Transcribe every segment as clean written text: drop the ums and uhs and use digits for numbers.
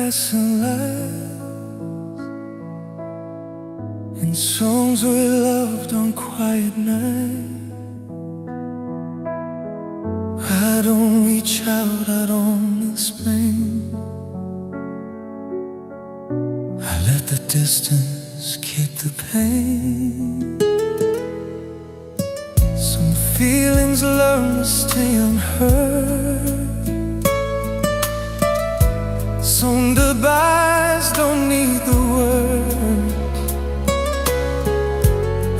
passing lights and songs we loved on quiet nights. I don't reach out, I don't explain. I let the distance keep the pain. Some feelings learn to stay unheard. Some goodbyes don't need the words.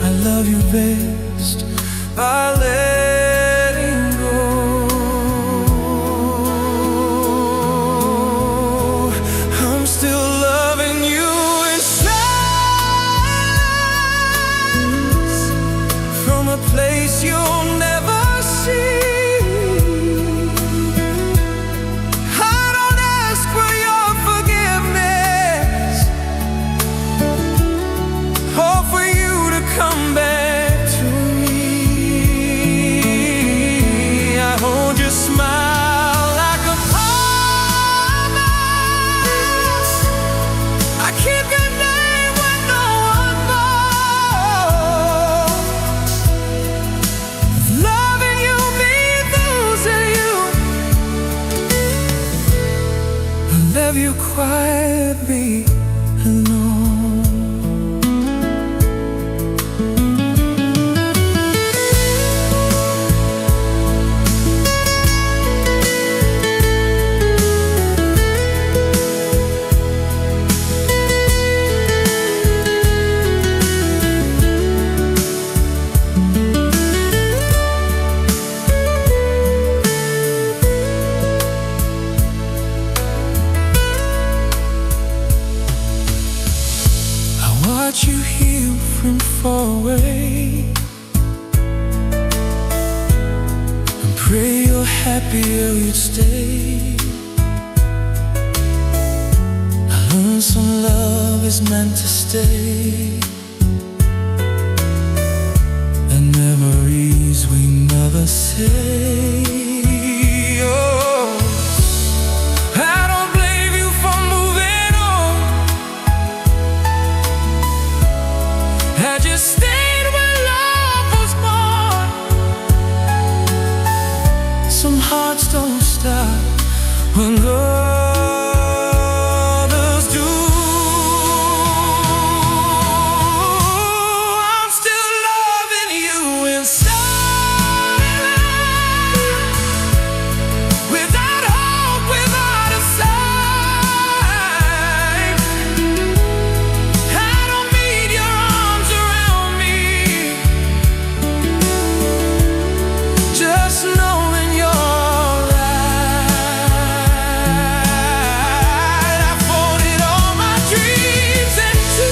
I love you best by letting go. I'm still loving you in silence, from a place you'll never see. You quiet me alone. Watch you heal from far away, and pray you're happier you'd stay. I learned some love is meant to stay, and memories we never say. Stayed when love was born. Some hearts don't stop when others do. I'm still loving you in silence, without hope, without a sign. I don't need your arms around me, just knowing you're right. I folded all my dreams into,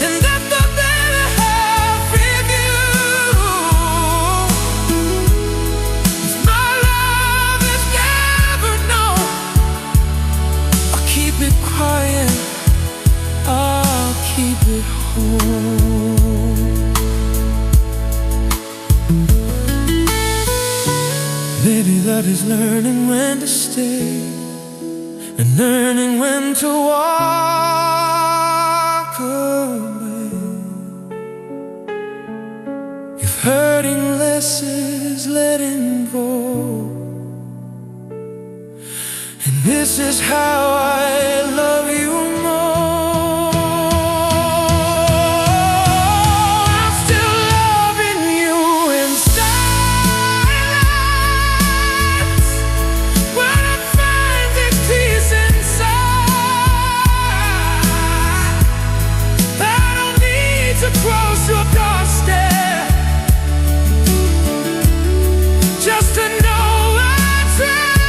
and left the better half with you. If my love is never known, I'll keep it quiet, I'll keep it whole. Maybe love is learning when to stay, and learning when to walk away. If hurting less is letting go, and this is how I love you more. I'm still loving you in silence, when I'm finding peace inside. I don't need to cross your doorstep just to know I tried.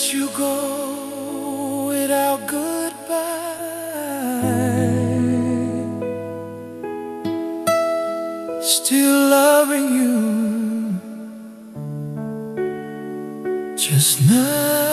let you go without goodbye. Still loving you, just not